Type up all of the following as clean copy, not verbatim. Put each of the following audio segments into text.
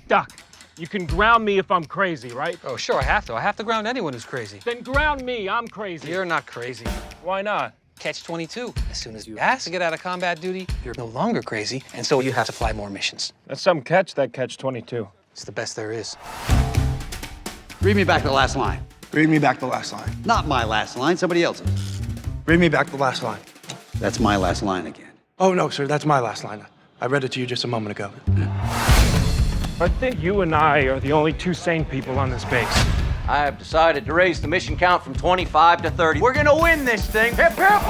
Doc, you can ground me if I'm crazy, right? Oh, sure, I have to. I have to ground anyone who's crazy. Then ground me, I'm crazy. You're not crazy. Why not? Catch-22. As soon as you ask to get out of combat duty, you're no longer crazy, and so you have to fly more missions. That's some catch, that catch-22. It's the best there is. Read me back the last line. Read me back the last line. Not my last line, somebody else's. Read me back the last line. That's my last line again. Oh, no, sir, that's my last line. I read it to you just a moment ago. I think you and I are the only two sane people on this base. I have decided to raise the mission count from 25 to 30. We're gonna win this thing. Hip, hip!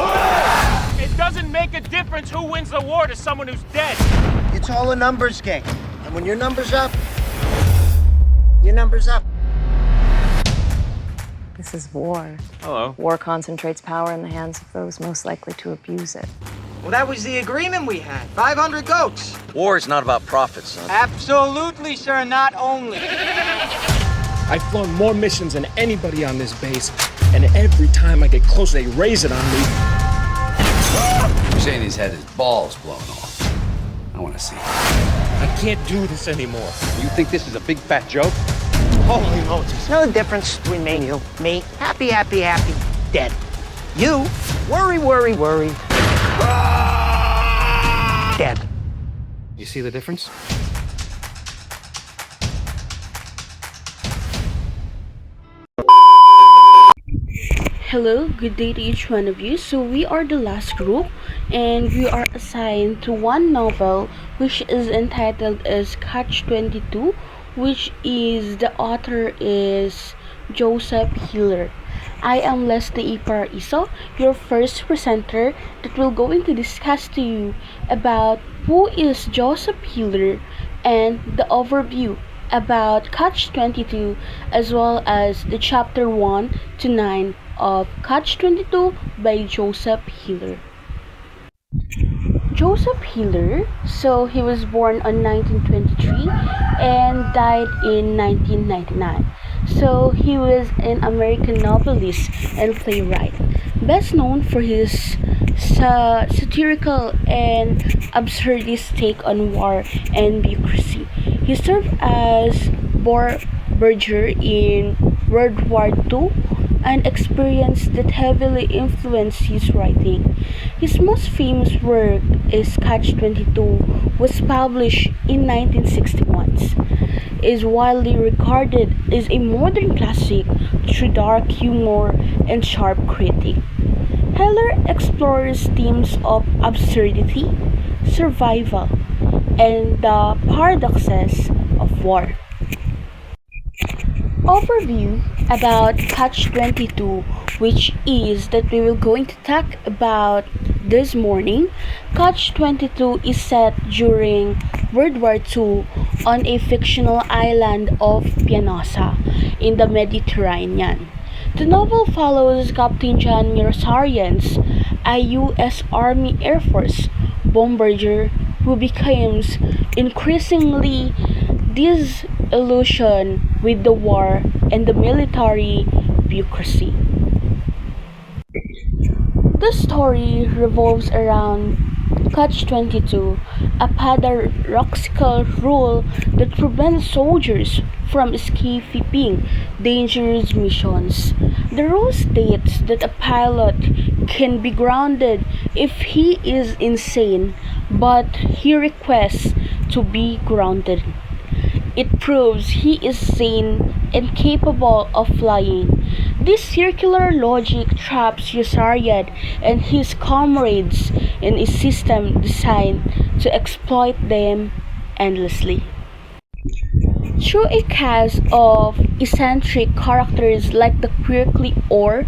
It doesn't make a difference who wins the war to someone who's dead. It's all a numbers game. And when your number's up, your number's up. This is war. Hello. War concentrates power in the hands of those most likely to abuse it. Well, that was the agreement we had. 500 goats. War is not about profit, son. Absolutely, sir, not only. I've flown more missions than anybody on this base, and every time I get close, they raise it on me. You're saying he's had his balls blown off. I want to see. I can't do this anymore. You think this is a big fat joke? Holy Moses. No difference between me and you. Me, happy, happy, happy, dead. You, worry, worry, worry. Dead. You see the difference? Hello, good day to each one of you. So we are the last group and we are assigned to one novel which is entitled as Catch-22, which is the author is Joseph Hiller. I am Leslie Paraiso, your first presenter that will going to discuss to you about who is Joseph Hiller and the overview about Catch-22 as well as the chapter 1 to 9 of Catch-22 by Joseph Hiller. Joseph Hiller, so he was born on 1923 and died in 1999. So he was an American novelist and playwright, best known for his satirical and absurdist take on war and bureaucracy. He served as Berger in World War II, an experience that heavily influenced his writing. His most famous work is Catch-22, was published in 1961. Is widely regarded as a modern classic through dark humor and sharp critique. Hiller explores themes of absurdity, survival, and the paradoxes of war. Overview about Catch-22, which is that we will going to talk about this morning. Catch-22 is set during World War II on a fictional island of Pianosa in the Mediterranean. The novel follows Captain John Rosarians, a U.S. Army Air Force bombardier who becomes increasingly disillusioned with the war and the military bureaucracy. The story revolves around Catch-22, a paradoxical rule that prevents soldiers from escaping dangerous missions. The rule states that a pilot can be grounded if he is insane, but he requests to be grounded. It proves he is sane and capable of flying. This circular logic traps Yosariad and his comrades in a system designed to exploit them endlessly. Through a cast of eccentric characters like the quirky Orr,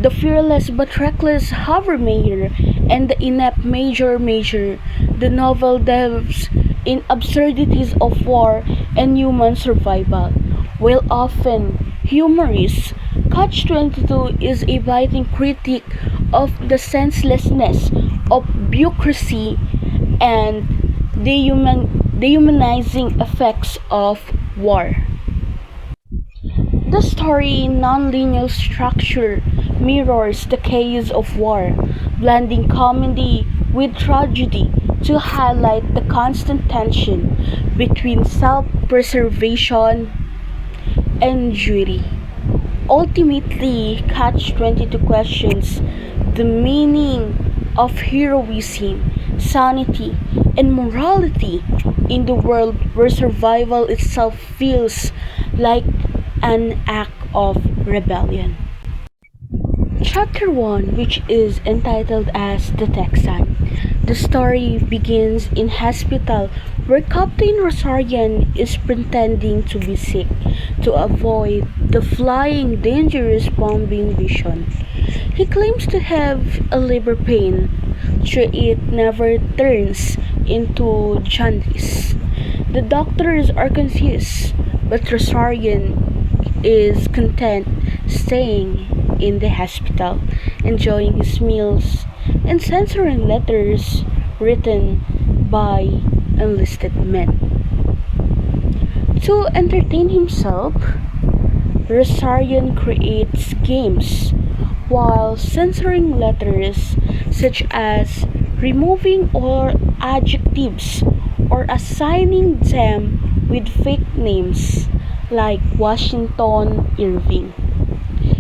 the fearless but reckless Havermeyer, and the inept Major, the novel delves in absurdities of war and human survival. While often humorous, Catch-22 is a biting critique of the senselessness of bureaucracy and dehumanizing effects of war. The story non-linear structure mirrors the chaos of war, blending comedy with tragedy to highlight the constant tension between self-preservation and duty. Ultimately, Catch 22 questions the meaning of heroism, sanity, and morality in the world where survival itself feels like an act of rebellion. Chapter 1, which is entitled as The Texan. The story begins in hospital where Captain Rosarian is pretending to be sick to avoid the flying dangerous bombing vision. He claims to have a liver pain, though it never turns into jaundice. The doctors are confused, but Rosarian is content staying in the hospital, enjoying his meals and censoring letters written by enlisted men. To entertain himself, Rosarian creates games while censoring letters such as removing all adjectives or assigning them with fake names like Washington Irving.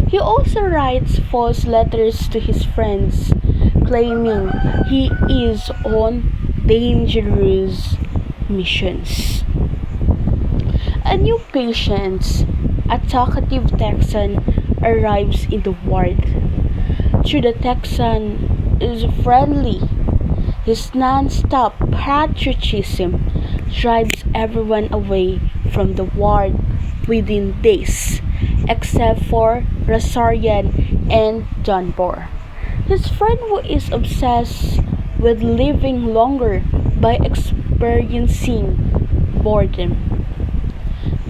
He also writes false letters to his friends claiming he is on dangerous missions. A new patient, a talkative Texan, arrives in the ward. Though the Texan is friendly, his non-stop patriotism drives everyone away from the ward within days, except for Rosarian and Dunbar, his friend who is obsessed with living longer by experiencing boredom.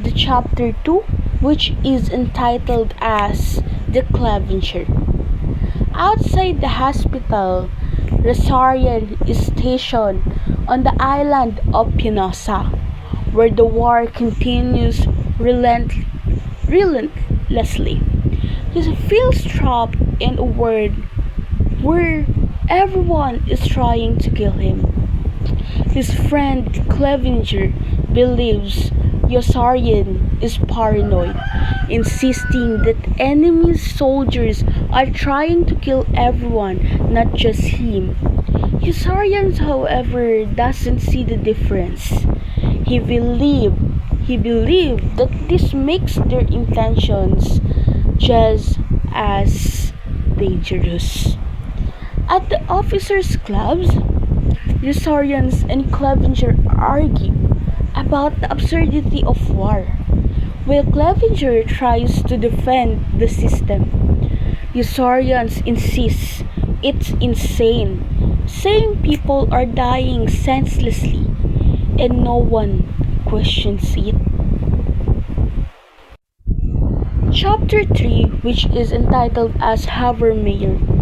The chapter 2, which is entitled as The Clevenger. Outside the hospital, Rosarian is stationed on the island of Pinosa, where the war continues relentlessly. He feels trapped in a world where everyone is trying to kill him. His friend Clevenger believes Yossarian is paranoid, insisting that enemy soldiers are trying to kill everyone, not just him. Yossarian, however, doesn't see the difference. He believed that this makes their intentions just as dangerous. At the officers' clubs, Yossarians and Clevenger argue about the absurdity of war, while Clevenger tries to defend the system. Yossarians insist it's insane, saying people are dying senselessly and no one questions it. Chapter 3, which is entitled as Havermeyer.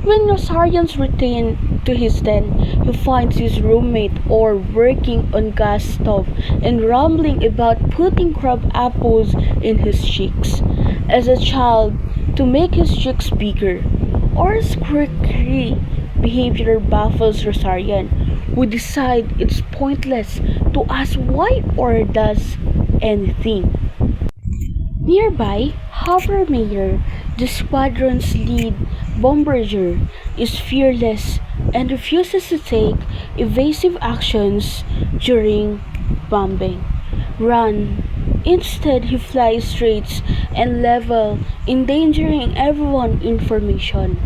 When Rosarians return to his den, he finds his roommate or working on gas stove and rambling about putting crab apples in his cheeks. As a child, to make his cheeks bigger, or quirky behavior baffles Rosarian, who decide it's pointless to ask why or does anything. Nearby, Havermeyer, the squadron's lead bombardier, is fearless and refuses to take evasive actions during bombing. Run. Instead, he flies straight and level, endangering everyone's information.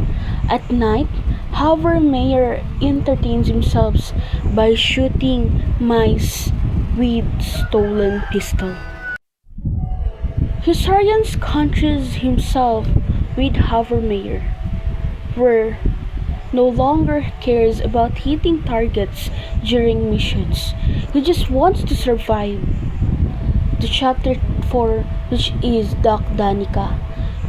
At night, Havermeyer entertains himself by shooting mice with stolen pistol. Historian contrasts himself with Havermeyer, where no longer cares about hitting targets during missions. He just wants to survive. The chapter 4, which is Doc Danica.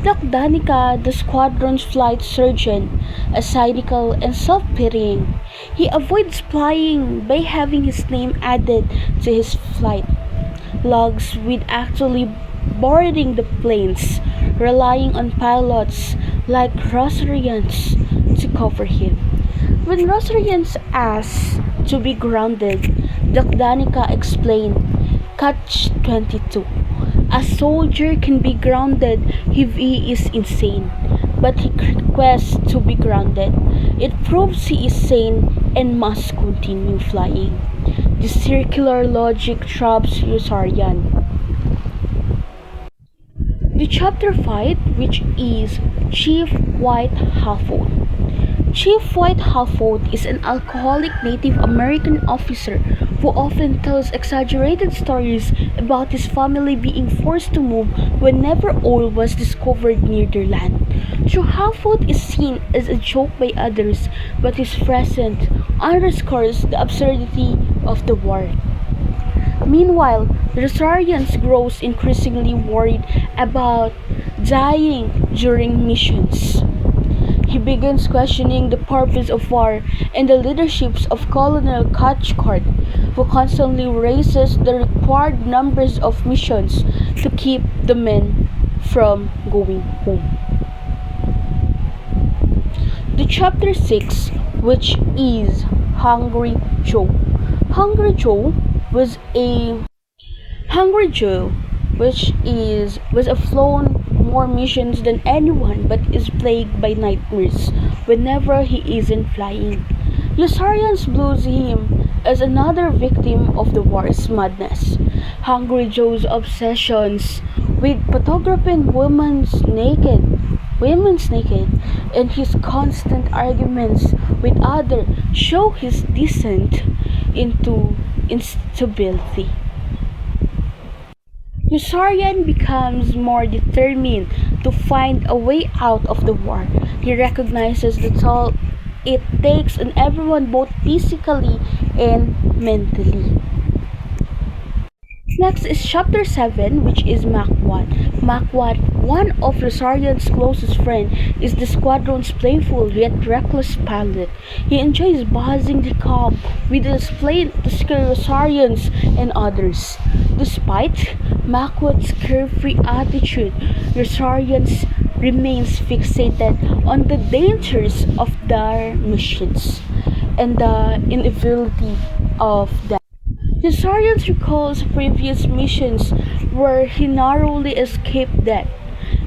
Doc Danica, the squadron's flight surgeon, is cynical and self-pitying. He avoids flying by having his name added to his flight logs with actually boarding the planes, relying on pilots like Rosarians to cover him. When Rosarians asks to be grounded. Danica explained, Catch 22. A soldier can be grounded if he is insane, but he requests to be grounded. It proves he is sane and must continue flying. The circular logic traps Yusarian. The chapter 5, which is Chief White Half-Oat. Chief White Half-Oat is an alcoholic Native American officer who often tells exaggerated stories about his family being forced to move whenever oil was discovered near their land. Though Half-Oat is seen as a joke by others, but his presence underscores the absurdity of the war. Meanwhile, the Rosarians grows increasingly worried about dying during missions. He begins questioning the purpose of war and the leaderships of Colonel Cathcart, who constantly raises the required numbers of missions to keep the men from going home. The chapter 6, which is Hungry Joe. Hungry Joe was a was a flown more missions than anyone but is plagued by nightmares whenever he isn't flying. Yusarians blues him as another victim of the war's madness. Hungry Joe's obsessions with photographing women's naked and his constant arguments with others show his descent into instability. Yusarian becomes more determined to find a way out of the war. He recognizes the toll it takes on everyone both physically and mentally. Next is chapter 7, which is Makwat. Makwat, one of Rosarian's closest friends, is the squadron's playful yet reckless pilot. He enjoys buzzing the cob with a plane to scare Rosarians and others. Despite Makwat's carefree attitude, Rosarians remains fixated on the dangers of their missions and the inevitability of death. Rosarians recalls previous missions where he narrowly escaped death.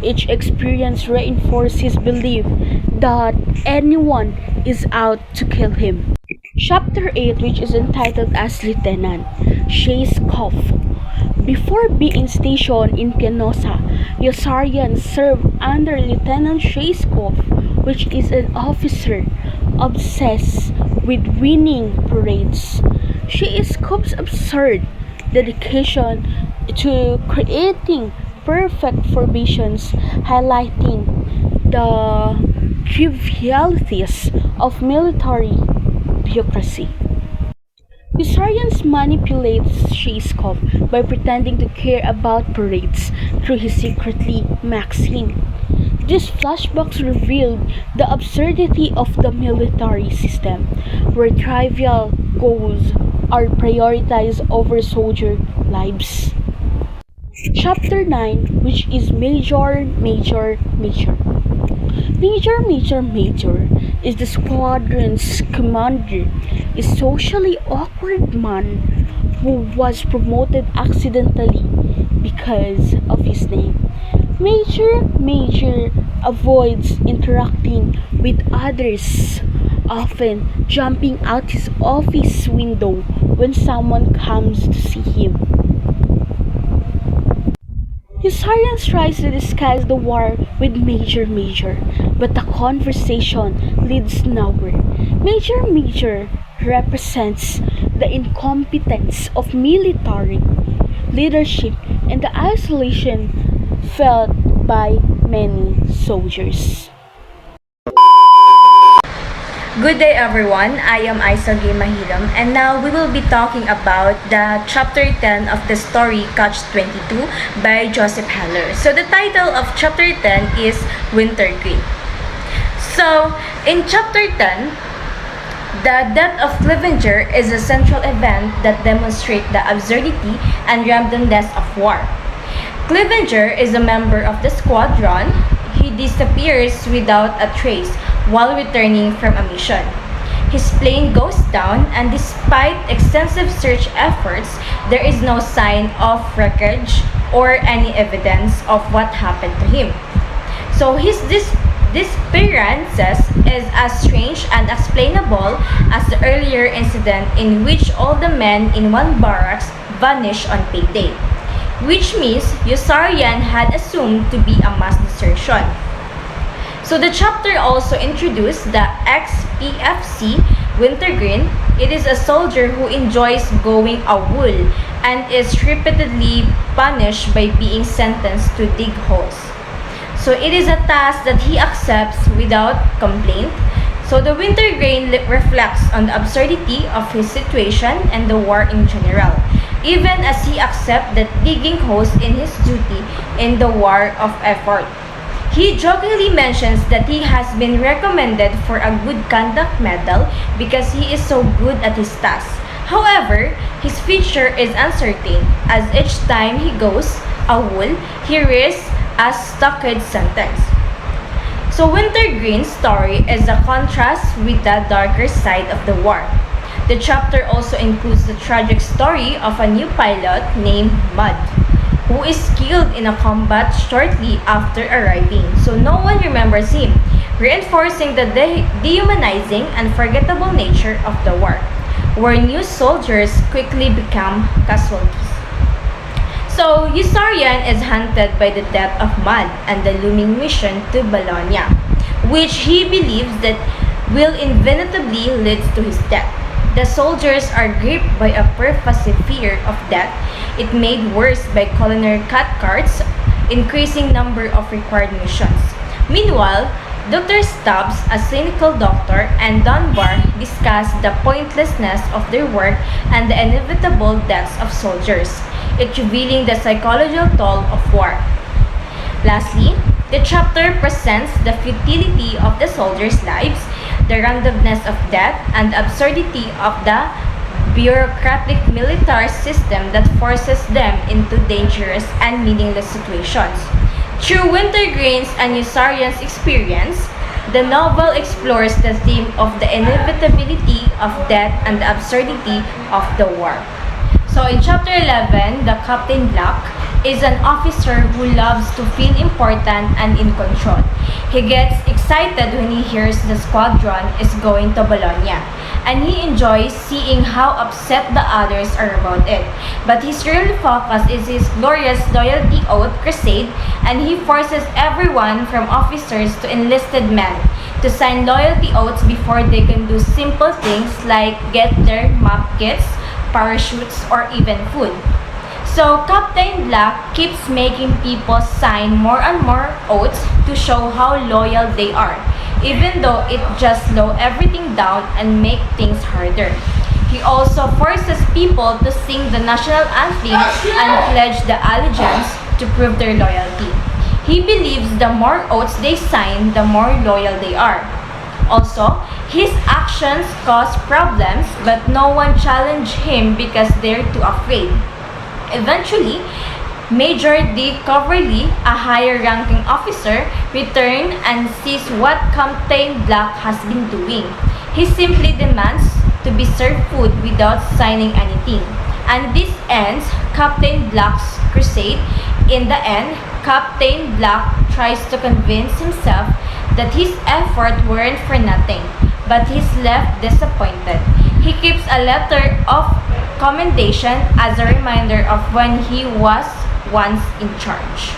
Each experience reinforces his belief that anyone is out to kill him. Chapter 8, which is entitled as Lieutenant Shaiskov. Before being stationed in Pianosa, Yosarian served under Lieutenant Shaiskov, which is an officer obsessed with winning parades. Shaiskov's absurd dedication to creating perfect formations, highlighting the trivialities of military bureaucracy. Historians manipulate Shaiskov by pretending to care about parades through his secretly Maxine. These flashbacks revealed the absurdity of the military system, where trivial goals are prioritized over soldier lives. Chapter 9, which is Major is the squadron's commander, a socially awkward man who was promoted accidentally because of his name. Major avoids interacting with others, often jumping out his office window when someone comes to see him. Historians tries to disguise the war with Major, but the conversation leads nowhere. Major represents the incompetence of military leadership and the isolation felt by many soldiers. Good day everyone, I am Aisage Mahiram and now we will be talking about the chapter 10 of the story Catch 22 by Joseph Heller. So the title of chapter 10 is Wintergreen. So in chapter 10, the death of Clevenger is a central event that demonstrates the absurdity and randomness of war. Clevenger is a member of the squadron. He disappears without a trace while returning from a mission. his plane goes down, and despite extensive search efforts, there is no sign of wreckage or any evidence of what happened to him. So his disappearances is as strange and explainable as the earlier incident in which all the men in one barracks vanished on payday, which means Yossarian had assumed to be a mass desertion. So the chapter also introduced the XPFC Wintergreen. It is a soldier who enjoys going a wool and is repeatedly punished by being sentenced to dig holes. So it is a task that he accepts without complaint. So the Wintergreen reflects on the absurdity of his situation and the war in general, even as he accepts that digging holes in his duty in the war of effort. He jokingly mentions that he has been recommended for a good conduct medal because he is so good at his task. However, his future is uncertain as each time he goes a wool, he risks a stockade sentence. So Wintergreen's story is a contrast with the darker side of the war. The chapter also includes the tragic story of a new pilot named Mud, who is killed in a combat shortly after arriving, so no one remembers him, reinforcing the dehumanizing and forgettable nature of the war, where new soldiers quickly become casualties. So, Yossarian is haunted by the death of Mud and the looming mission to Bologna, which he believes that will inevitably lead to his death. The soldiers are gripped by a pervasive fear of death, it made worse by culinary cutcarts, increasing number of required missions. Meanwhile, Dr. Stubbs, a cynical doctor, and Dunbar discuss the pointlessness of their work and the inevitable deaths of soldiers, it revealing the psychological toll of war. Lastly, the chapter presents the futility of the soldiers' lives, the randomness of death, and the absurdity of the bureaucratic military system that forces them into dangerous and meaningless situations. Through Wintergreen's and Yossarian's experience, the novel explores the theme of the inevitability of death and the absurdity of the war. So in chapter 11, the Captain Black is an officer who loves to feel important and in control. He gets excited when he hears the squadron is going to Bologna, and he enjoys seeing how upset the others are about it. But his real focus is his glorious loyalty oath crusade, and he forces everyone from officers to enlisted men to sign loyalty oaths before they can do simple things like get their map kits, parachutes, or even food. So Captain Black keeps making people sign more and more oaths to show how loyal they are, even though it just slows everything down and make things harder. He also forces people to sing the national anthem and pledge the allegiance to prove their loyalty. He believes the more oaths they sign, the more loyal they are. Also, his actions cause problems, but no one challenges him because they're too afraid. Eventually, Major D. Coverley, a higher-ranking officer, returns and sees what Captain Black has been doing. He simply demands to be served food without signing anything. And this ends Captain Black's crusade. In the end, Captain Black tries to convince himself that his effort weren't for nothing, but he's left disappointed. He keeps a letter of commendation as a reminder of when he was once in charge.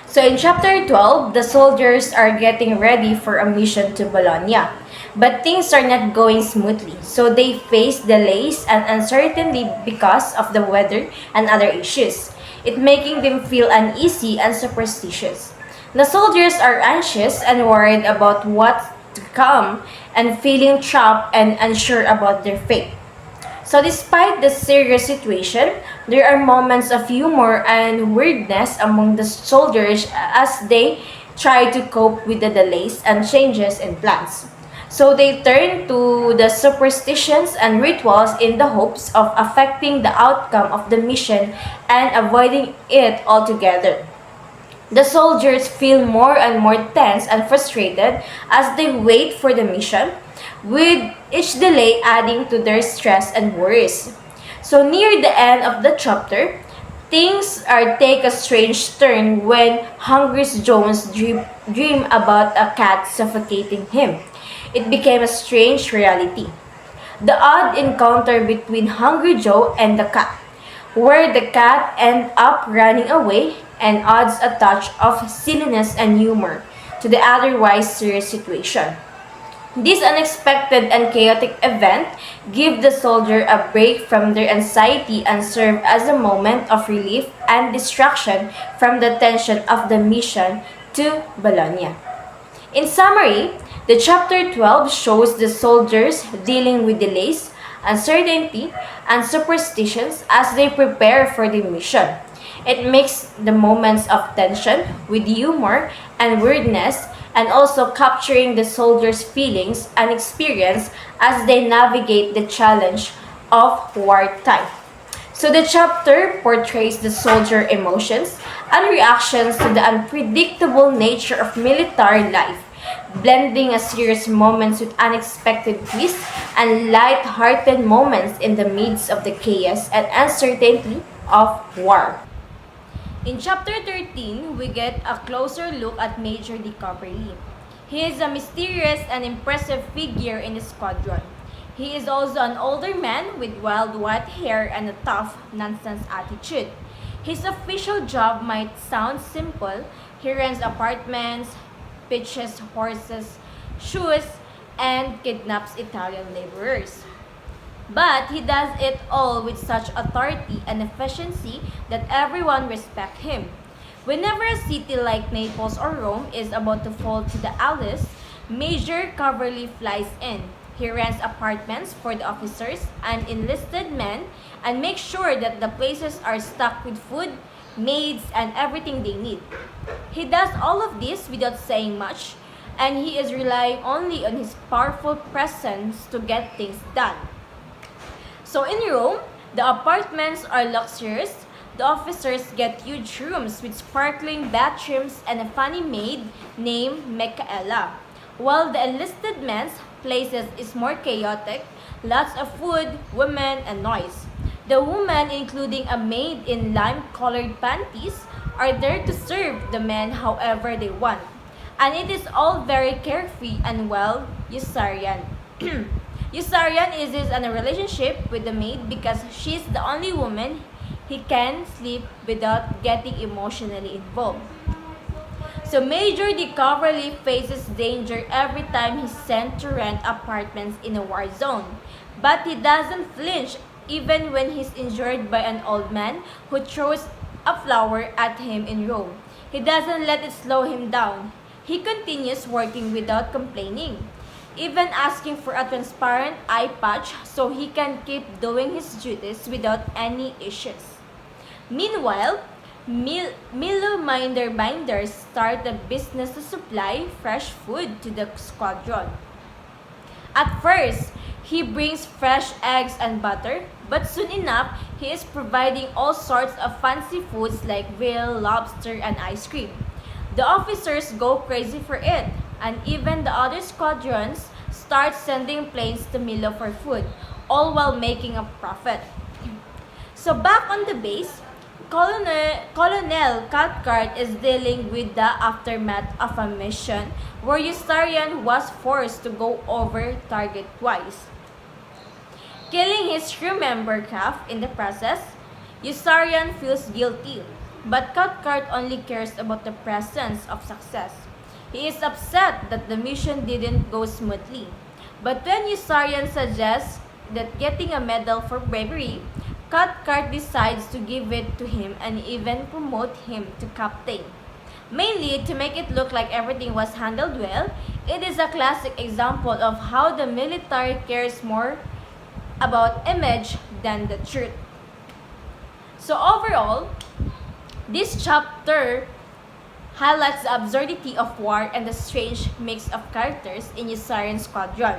So in chapter 12, the soldiers are getting ready for a mission to Bologna. But things are not going smoothly, so they face delays and uncertainty because of the weather and other issues, it making them feel uneasy and superstitious. The soldiers are anxious and worried about what's to come and feeling trapped and unsure about their fate. So despite the serious situation, there are moments of humor and weirdness among the soldiers as they try to cope with the delays and changes in plans. So they turn to the superstitions and rituals in the hopes of affecting the outcome of the mission and avoiding it altogether. The soldiers feel more and more tense and frustrated as they wait for the mission, with each delay adding to their stress and worries. So near the end of the chapter, things are take a strange turn when Hungry Jones dream about a cat suffocating him. It became a strange reality. The odd encounter between Hungry Joe and the cat, where the cat ends up running away and adds a touch of silliness and humor to the otherwise serious situation. This unexpected and chaotic event give the soldier a break from their anxiety and serve as a moment of relief and distraction from the tension of the mission to Bologna. In summary, the chapter 12 shows the soldiers dealing with delays, uncertainty, and superstitions as they prepare for the mission. It makes the moments of tension with humor and weirdness and also capturing the soldiers' feelings and experience as they navigate the challenge of wartime. So the chapter portrays the soldier emotions and reactions to the unpredictable nature of military life, blending a serious moments with unexpected twists and light-hearted moments in the midst of the chaos and uncertainty of war. In chapter 13, we get a closer look at Major DiCaprio. He is a mysterious and impressive figure in the squadron. He is also an older man with wild white hair and a tough, nonsense attitude. His official job might sound simple. He rents apartments, pitches horses, shoes, and kidnaps Italian laborers. But he does it all with such authority and efficiency that everyone respects him. Whenever a city like Naples or Rome is about to fall to the Alice, Major Coverly flies in. He rents apartments for the officers and enlisted men and makes sure that the places are stocked with food, maids, and everything they need. He does all of this without saying much, and he is relying only on his powerful presence to get things done. So in Rome, the apartments are luxurious. The officers get huge rooms with sparkling bathrooms and a funny maid named Michaela, while the enlisted men's places is more chaotic, lots of food, women, and noise. The women, including a maid in lime-colored panties, are there to serve the men however they want. And it is all very carefree and well Usarian. Usarian is in a relationship with the maid because she's the only woman he can sleep without getting emotionally involved. So Major DiCaprio faces danger every time he's sent to rent apartments in a war zone. But he doesn't flinch even when he's injured by an old man who throws a flower at him in Rome. He doesn't let it slow him down. He continues working without complaining, even asking for a transparent eye patch so he can keep doing his duties without any issues. Meanwhile, Milo Binders start a business to supply fresh food to the squadron. At first, he brings fresh eggs and butter, but soon enough, he is providing all sorts of fancy foods like veal, lobster, and ice cream. The officers go crazy for it, and even the other squadrons start sending planes to Milo for food, all while making a profit. So back on the base, Colonel Cathcart is dealing with the aftermath of a mission where Eustarion was forced to go over target twice, killing his crew member Kraft in the process. Eustarion feels guilty, but Cathcart only cares about the presence of success. He is upset that the mission didn't go smoothly. But when Eustarion suggests that getting a medal for bravery, Cathcart decides to give it to him and even promote him to captain. Mainly to make it look like everything was handled well. It is a classic example of how the military cares more about image than the truth. So overall, this chapter highlights the absurdity of war and the strange mix of characters in Eusarian's squadron.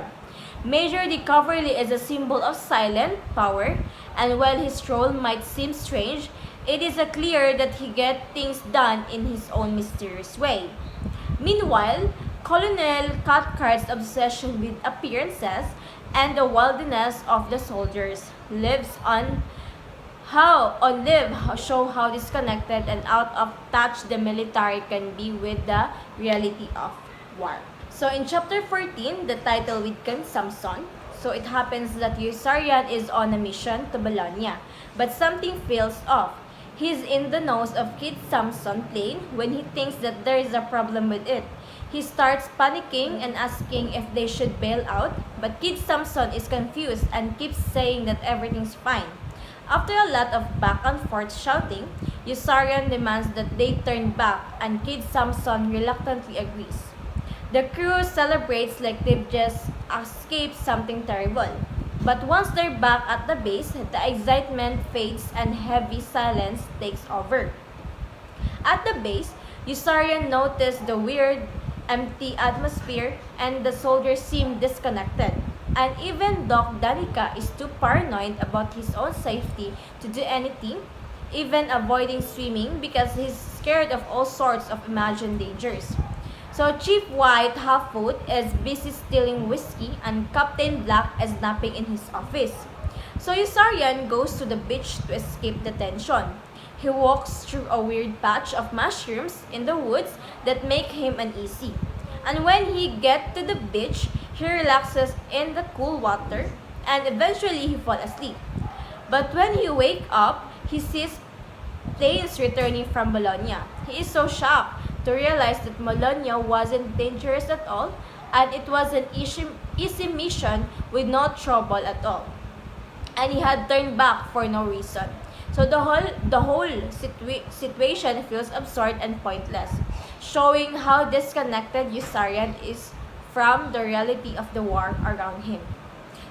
Major DiCaprio is a symbol of silent power, and while his role might seem strange, it is clear that he gets things done in his own mysterious way. Meanwhile, Colonel Cathcart's obsession with appearances and the wildness of the soldiers lives on show how disconnected and out of touch the military can be with the reality of war. So in chapter 14, the title with Ken Samson. So it happens that Yossarian is on a mission to Bologna, but something feels off. He's in the nose of Kid Samson plane when he thinks that there is a problem with it. He starts panicking and asking if they should bail out, but Kid Samson is confused and keeps saying that everything's fine. After a lot of back and forth shouting, Yossarian demands that they turn back and Kid Samson reluctantly agrees. The crew celebrates like they've just escaped something terrible. But once they're back at the base, the excitement fades and heavy silence takes over. At the base, Yossarian noticed the weird, empty atmosphere and the soldiers seem disconnected. And even Doc Danica is too paranoid about his own safety to do anything, even avoiding swimming because he's scared of all sorts of imagined dangers. So Chief White Halffoot is busy stealing whiskey and Captain Black is napping in his office. So Yossarian goes to the beach to escape the tension. He walks through a weird patch of mushrooms in the woods that make him uneasy. And when he gets to the beach, he relaxes in the cool water and eventually he falls asleep. But when he wakes up, he sees planes returning from Bologna. He is so shocked to realize that Bologna wasn't dangerous at all and it was an easy mission with no trouble at all. And he had turned back for no reason. So the whole situation feels absurd and pointless, showing how disconnected Yossarian is from the reality of the war around him.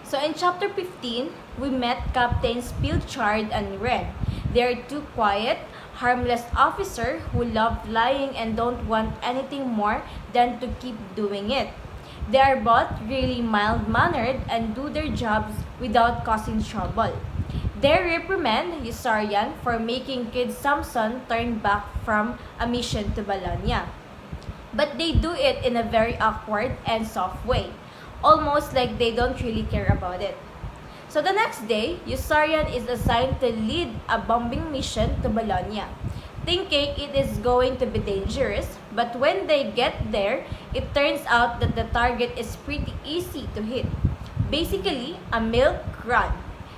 So in chapter 15, we met Captains Pilchard and Red. They are two quiet, harmless officers who love lying and don't want anything more than to keep doing it. They are both really mild-mannered and do their jobs without causing trouble. They reprimand Yossarian for making Kid Samson turn back from a mission to Bologna. But they do it in a very awkward and soft way, almost like they don't really care about it. So the next day, Yossarian is assigned to lead a bombing mission to Bologna, thinking it is going to be dangerous, but when they get there, it turns out that the target is pretty easy to hit. Basically, a milk run.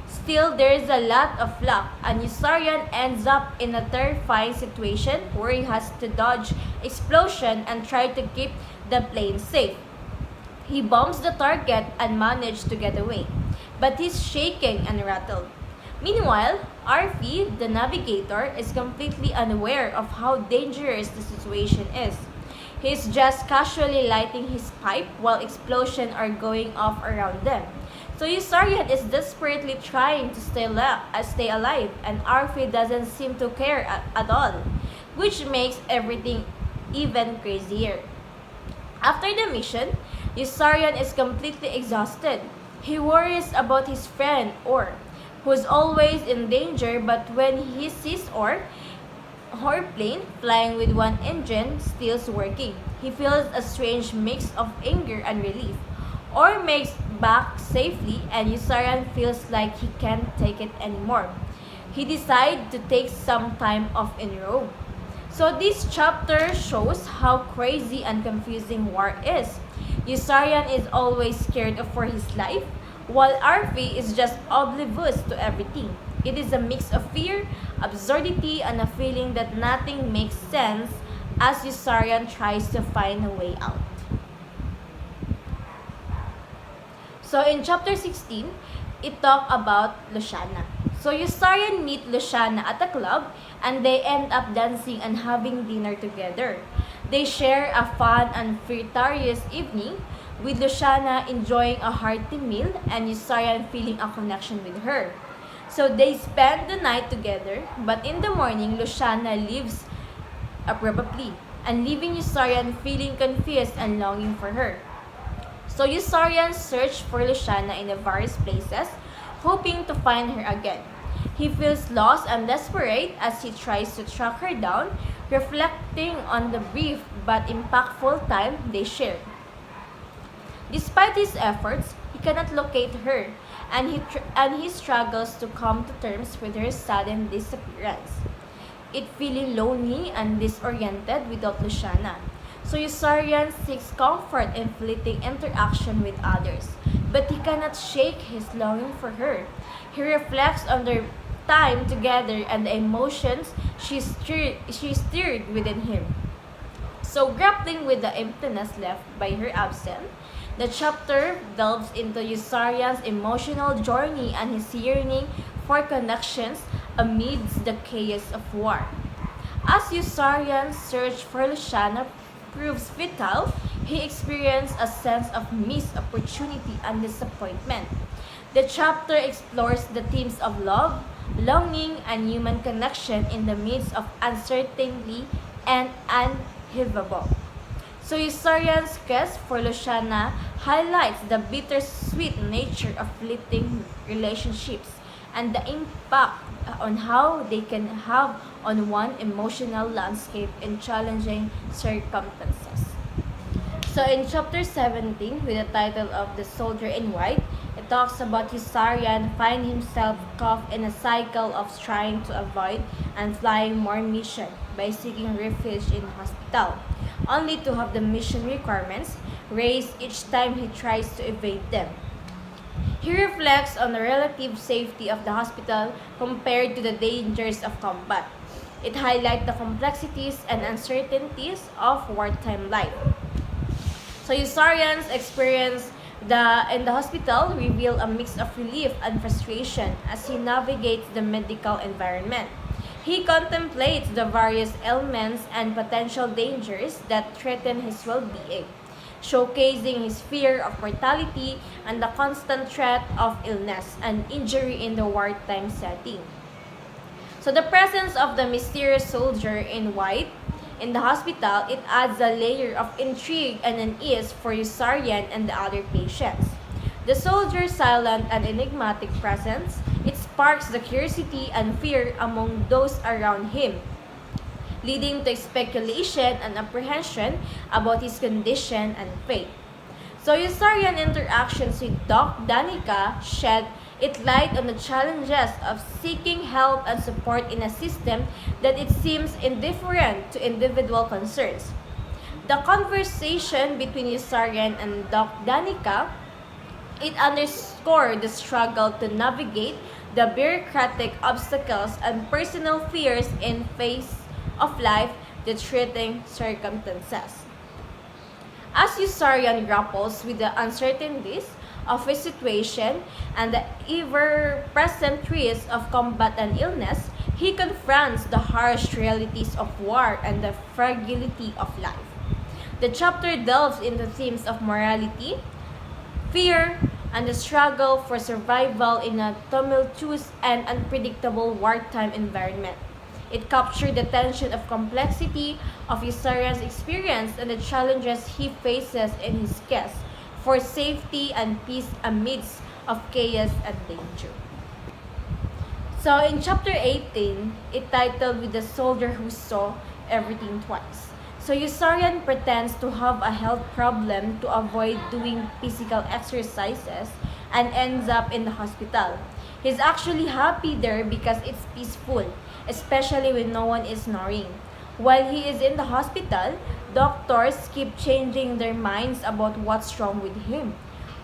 Still, there is a lot of luck, and Yossarian ends up in a terrifying situation where he has to dodge explosion and try to keep the plane safe. He bombs the target and manages to get away, but he's shaking and rattled. Meanwhile, Arfie, the navigator, is completely unaware of how dangerous the situation is. He's just casually lighting his pipe while explosions are going off around them. So Yossarian is desperately trying to stay alive, and Arfie doesn't seem to care at all, which makes everything even crazier. After the mission, Yossarian is completely exhausted. He worries about his friend Orr, who's always in danger, but when he sees Orr plane flying with one engine still working, he feels a strange mix of anger and relief. Orr makes back safely and Yossarian feels like he can't take it anymore. He decides to take some time off in Rome. So this chapter shows how crazy and confusing war is. Yossarian is always scared for his life, while Arfie is just oblivious to everything. It is a mix of fear, absurdity, and a feeling that nothing makes sense as Yossarian tries to find a way out. So in chapter 16, it talks about Luciana. So Yossarian meet Luciana at a club and they end up dancing and having dinner together. They share a fun and flirtatious evening with Luciana enjoying a hearty meal and Yossarian feeling a connection with her. So they spend the night together, but in the morning, Luciana leaves abruptly and leaving Yossarian feeling confused and longing for her. So Yossarian searches for Luciana in the various places, hoping to find her again. He feels lost and desperate as he tries to track her down, reflecting on the brief but impactful time they shared. Despite his efforts, he cannot locate her, and he struggles to come to terms with her sudden disappearance. It feeling lonely and disoriented without Luciana. So Yusarian seeks comfort in fleeting interaction with others, but he cannot shake his longing for her. He reflects on their time together and the emotions she stirred within him. So grappling with the emptiness left by her absence, the chapter delves into Yusarian's emotional journey and his yearning for connections amidst the chaos of war. As Yusarian's search for Luciana proves vital, he experiences a sense of missed opportunity and disappointment. The chapter explores the themes of love, longing, and human connection in the midst of uncertainty and uninhabitable. So Yusarian's quest for Luciana highlights the bittersweet nature of fleeting relationships and the impact on how they can have on one emotional landscape in challenging circumstances. So in chapter 17, with the title of The Soldier in White, it talks about Yusarian finding himself caught in a cycle of trying to avoid and flying more mission by seeking refuge in hospital, only to have the mission requirements raised each time he tries to evade them. He reflects on the relative safety of the hospital compared to the dangers of combat. It highlights the complexities and uncertainties of wartime life. So Yusarian's experience in the hospital reveal a mix of relief and frustration as he navigates the medical environment. He contemplates the various ailments and potential dangers that threaten his well-being, showcasing his fear of mortality and the constant threat of illness and injury in the wartime setting. So the presence of the mysterious soldier in white in the hospital, it adds a layer of intrigue and unease for Yusarian and the other patients. The soldier's silent and enigmatic presence, it sparks the curiosity and fear among those around him, leading to speculation and apprehension about his condition and fate. So Yusarian interactions with Doc Danica shed light on the challenges of seeking help and support in a system that it seems indifferent to individual concerns. The conversation between Yusarian and Doc Danica, it underscored the struggle to navigate the bureaucratic obstacles and personal fears in face of life-threatening circumstances. As Yusarian grapples with the uncertainties of his situation and the ever-present risks of combat and illness, he confronts the harsh realities of war and the fragility of life. The chapter delves into themes of morality, fear, and the struggle for survival in a tumultuous and unpredictable wartime environment. It captured the tension of complexity of Yusarian's experience and the challenges he faces in his quest for safety and peace amidst of chaos and danger. So in chapter 18, it titled With the Soldier Who Saw Everything Twice. So Yusarian pretends to have a health problem to avoid doing physical exercises and ends up in the hospital. He's actually happy there because it's peaceful, especially when no one is snoring. While he is in the hospital, doctors keep changing their minds about what's wrong with him.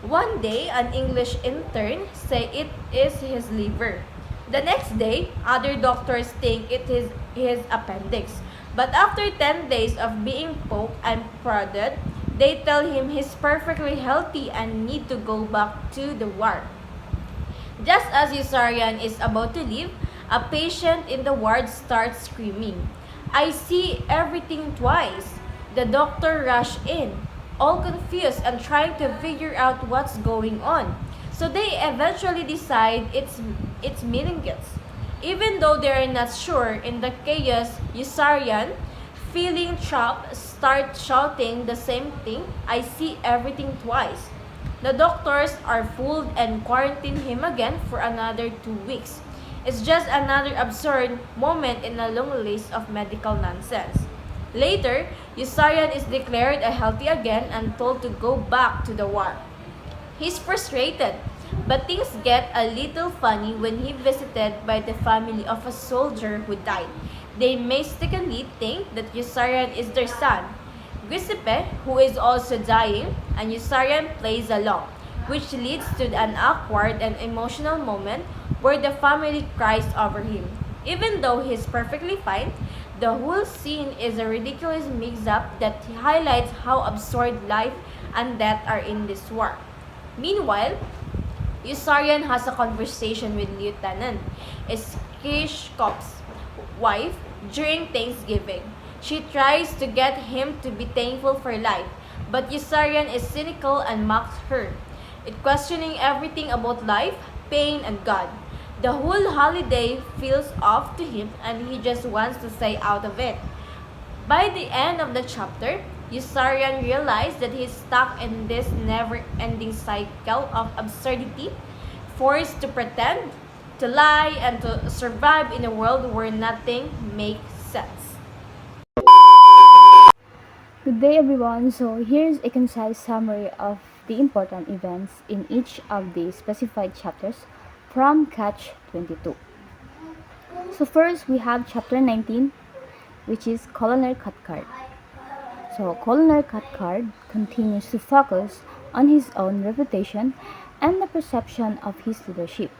One day, an English intern say it is his liver. The next day, other doctors think it is his appendix. But after 10 days of being poked and prodded, they tell him he's perfectly healthy and need to go back to the ward. Just as Yusarian is about to leave, a patient in the ward starts screaming, "I see everything twice." The doctor rushed in, all confused and trying to figure out what's going on. So they eventually decide it's meningitis. Even though they are not sure, in the chaos, Yusarian, feeling trapped, starts shouting the same thing, "I see everything twice." The doctors are fooled and quarantine him again for another 2 weeks. is just another absurd moment in a long list of medical nonsense. Later, Yusarian is declared a healthy again and told to go back to the war. He's frustrated, but things get a little funny when he visited by the family of a soldier who died. They mistakenly think that Yusarian is their son. Giuseppe, who is also dying, and Yusarian plays along, which leads to an awkward and emotional moment where the family cries over him. Even though he's perfectly fine, the whole scene is a ridiculous mix-up that highlights how absurd life and death are in this war. Meanwhile, Yusarian has a conversation with Lieutenant Eskishkov's wife during Thanksgiving. She tries to get him to be thankful for life, but Yusarian is cynical and mocks her, it questioning everything about life, pain, and God. The whole holiday feels off to him and he just wants to stay out of it. By the end of the chapter, Yusarian realized that he's stuck in this never-ending cycle of absurdity, forced to pretend, to lie, and to survive in a world where nothing makes sense. Good day everyone. So here's a concise summary of the important events in each of the specified chapters from Catch 22. So first we have chapter 19, which is Colonel Cathcart. So Colonel Cathcart continues to focus on his own reputation and the perception of his leadership.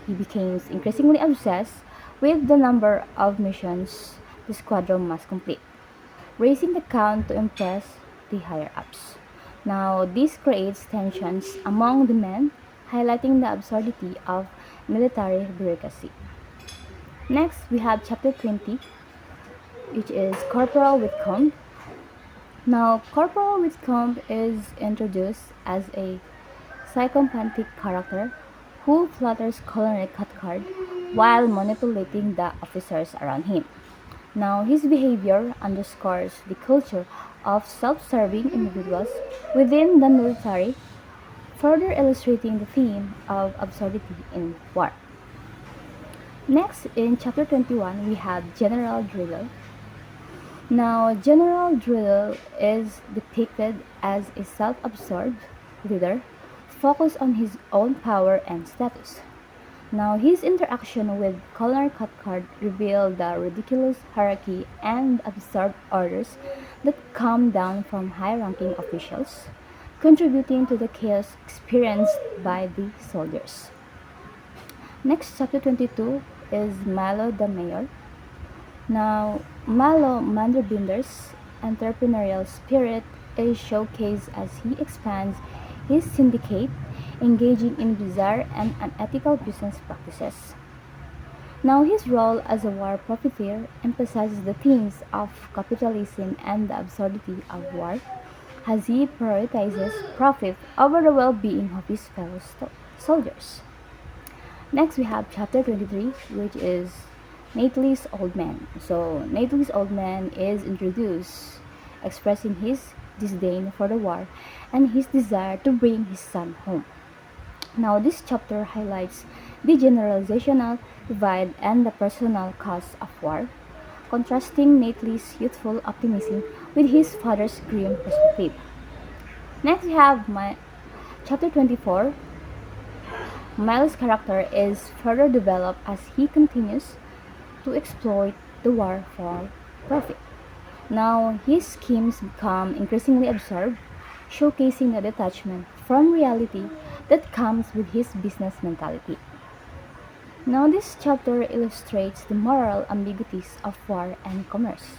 He becomes increasingly obsessed with the number of missions the squadron must complete, raising the count to impress the higher-ups. Now, this creates tensions among the men, highlighting the absurdity of military bureaucracy. Next, we have chapter 20, which is Corporal Whitcomb. Now, Corporal Whitcomb is introduced as a psychopathic character who flatters Colonel Cathcart while manipulating the officers around him. Now, his behavior underscores the culture of self-serving individuals within the military, further illustrating the theme of absurdity in war. Next, in chapter 21, we have General Drillel. Now, General Drillel is depicted as a self-absorbed leader focused on his own power and status. Now, his interaction with Colonel Cathcart revealed the ridiculous hierarchy and absurd orders that come down from high-ranking officials, contributing to the chaos experienced by the soldiers. Next, chapter 22 is Milo the Mayor. Now, Milo Manderbinder's entrepreneurial spirit is showcased as he expands his syndicate, engaging in bizarre and unethical business practices. Now, his role as a war profiteer emphasizes the themes of capitalism and the absurdity of war, as he prioritizes profit over the well-being of his fellow soldiers. Next, we have chapter 23, which is Nately's Old Man. So, Nately's Old Man is introduced, expressing his disdain for the war and his desire to bring his son home. Now, this chapter highlights the generational divide and the personal cost of war, contrasting Nately's youthful optimism with his father's grim perspective. Next, we have chapter 24. Miles' character is further developed as he continues to exploit the war for profit. Now, his schemes become increasingly absurd, showcasing the detachment from reality that comes with his business mentality. Now, this chapter illustrates the moral ambiguities of war and commerce.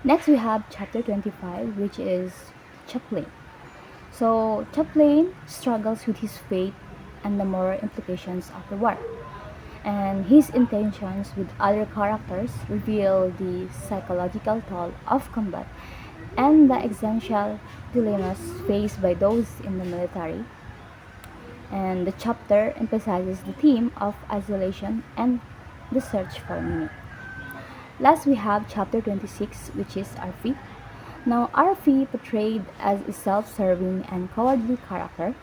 Next, we have chapter 25, which is Chaplain. So, Chaplain struggles with his fate and the moral implications of the war, and his intentions with other characters reveal the psychological toll of combat and the existential dilemmas faced by those in the military. And the chapter emphasizes the theme of isolation and the search for meaning. Last, we have chapter 26, which is Arfi. Now, Arfi, portrayed as a self-serving and cowardly character,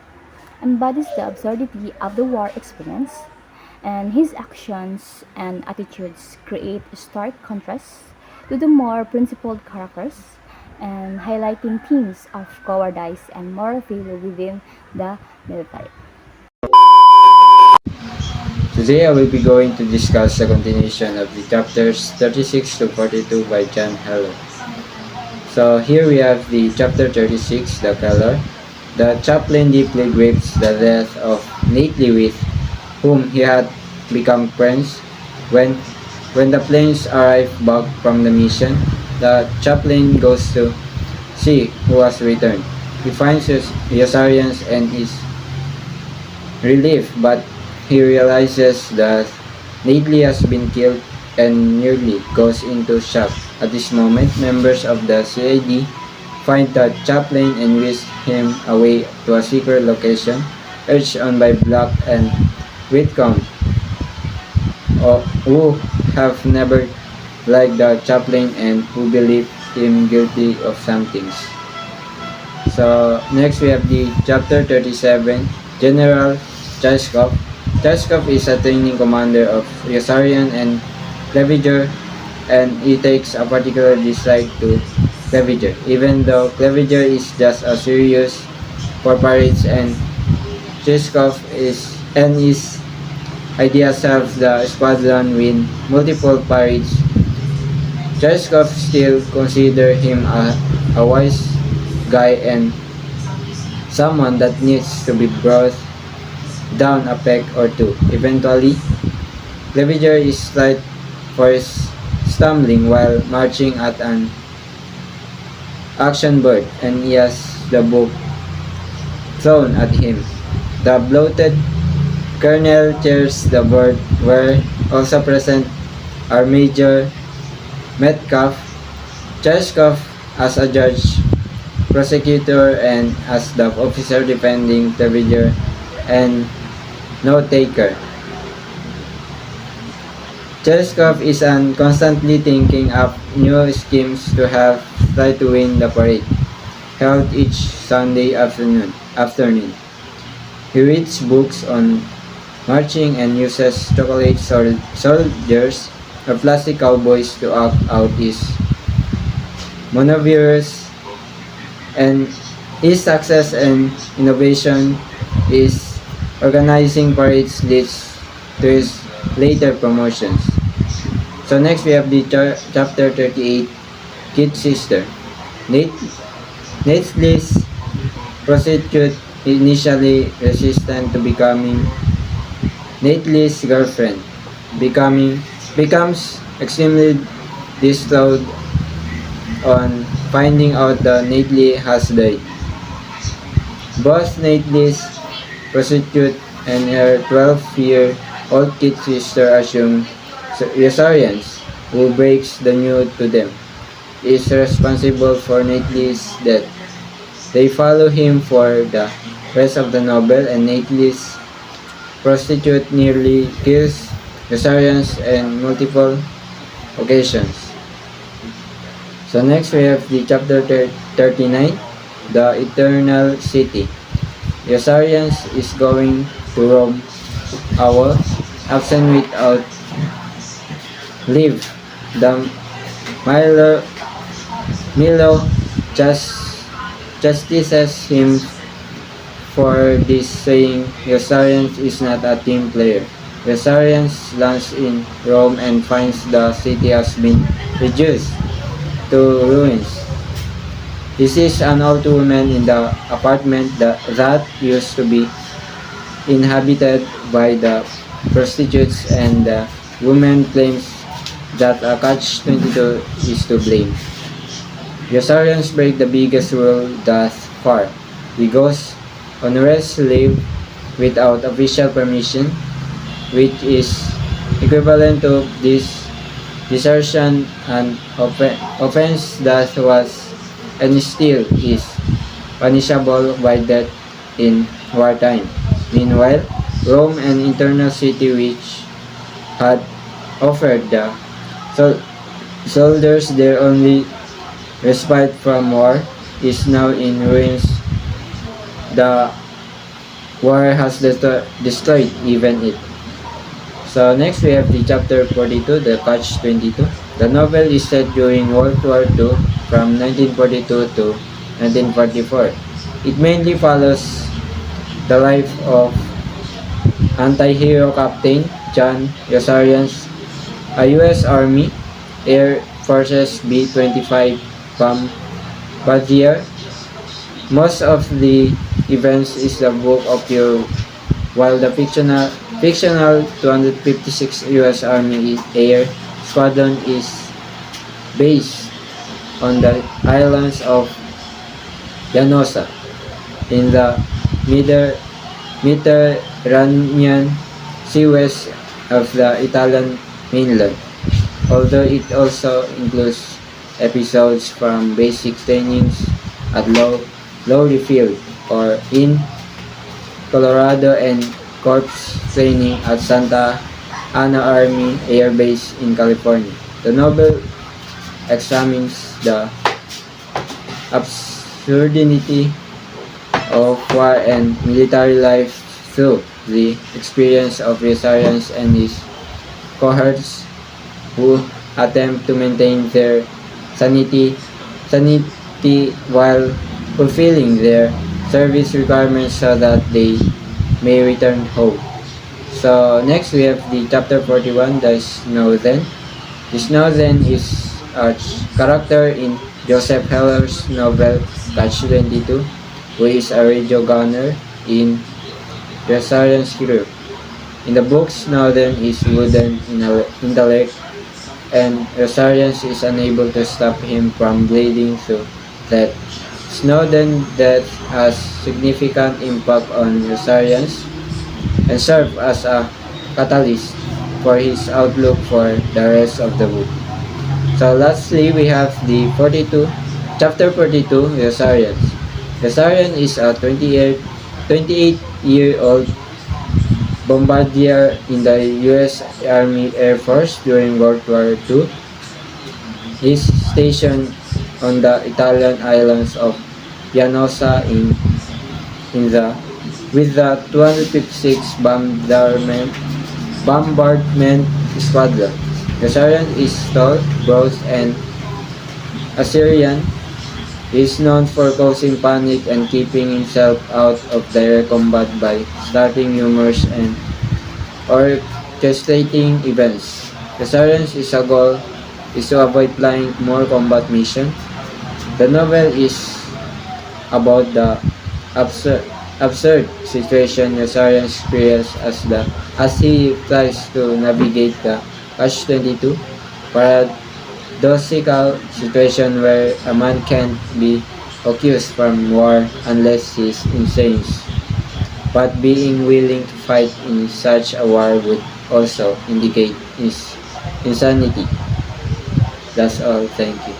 embodies the absurdity of the war experience and his actions and attitudes create a stark contrast to the more principled characters and highlighting themes of cowardice and moral failure within the military. Today I will be going to discuss the continuation of the chapters 36 to 42 by John Heller. So here we have the chapter 36, The Keller. The chaplain deeply grieves the death of Nately, with whom he had become friends. When the planes arrive back from the mission, the chaplain goes to see who has returned. He finds Yosarians and is relieved, but he realizes that Nately has been killed and nearly goes into shock. At this moment, members of the CID find the chaplain and whisk him away to a secret location, urged on by Black and Whitcomb, who have never liked the chaplain and who believe him guilty of some things. So next we have the chapter 37, General Chaskov. Chaskov is a training commander of Yosarian and Clevenger, and he takes a particular dislike to Clevenger, even though Clevenger is just a serious for parades, and Chaskov is and his ideas helps the squadron win multiple parades. Chaskov still consider him a wise guy and someone that needs to be brought down a peg or two. Eventually, Clevenger is slight for stumbling while marching at an action bird, and he has the book thrown at him. The bloated colonel chairs the board, where also present are Major Metcalf, Chaskov as a judge, prosecutor, and as the officer defending Clevenger, and note taker. Chaskov is constantly thinking up new schemes to have try to win the parade, held each Sunday afternoon. He reads books on marching and uses chocolate soldiers or plastic cowboys to act out his maneuvers, and his success and innovation is organizing parades leads to his later promotions. So next we have the chapter 38, Kid Sister. Nately's prostitute initially resistant to becoming Nately's girlfriend, becomes extremely distraught on finding out that Nately has died. Both Nately's prostitute and her 12-year-old kid sister assume Yosarians, who breaks the news to them, is responsible for Nately's death. They follow him for the rest of the novel, and Nately's prostitute nearly kills Yosarians on multiple occasions. So next we have the chapter 39, The Eternal City. Yosarians is going to Rome, absent without leave. The Milo chastises him for this, saying Yosarians is not a team player. Yosarians lands in Rome and finds the city has been reduced to ruins. He sees an old woman in the apartment that used to be inhabited by the prostitutes, and the woman claims that a catch-22 is to blame. Yosarians break the biggest rule thus far. He goes on rest leave without official permission, which is equivalent to this desertion, and offense that was and still is punishable by death in wartime. Meanwhile, Rome, an internal city which had offered the soldiers their only respite from war, is now in ruins. The war has destroyed even it. So next we have the chapter 42, the Catch-22. The novel is set during World War II from 1942 to 1944. It mainly follows the life of anti-hero Captain John Yossarian's a U.S. Army Air Forces B-25 bombardier. Most of the events is the book of your, while the fictional 256 U.S. Army Air Squadron is based on the islands of Llanosa in the Mediterranean Sea west of the Italian mainland, although it also includes episodes from basic trainings at Lowry Field or in Colorado and corps training at Santa Ana Army Air Base in California. The novel examines the absurdity of war and military life through the experience of Rosarians and his cohorts who attempt to maintain their sanity while fulfilling their service requirements so that they may return home. So next we have the chapter 41, the Snowden. The Snowden is a character in Joseph Heller's novel Catch-22, who is a radio gunner in Rosarian's crew. In the book, Snowden is wooden in intellect, and Rosarians is unable to stop him from bleeding through that. Snowden's death has significant impact on Rosarians and serve as a catalyst for his outlook for the rest of the book. So lastly, we have the chapter 42, Rosarians. Rosarian is a 28-year-old bombardier in the U.S. Army Air Force during World War II. He is stationed on the Italian islands of Llanosa with the 256 bombardment squadron. Rosarian is tall, broad, and Assyrian. He is known for causing panic and keeping himself out of direct combat by starting rumors and orchestrating events. Rosarian's goal is to avoid flying more combat missions. The novel is about the absurd situation Rosarian experiences as he tries to navigate the Catch-22 paradoxical situation where a man can't be accused from war unless he's insane, but being willing to fight in such a war would also indicate his insanity. That's all. Thank you.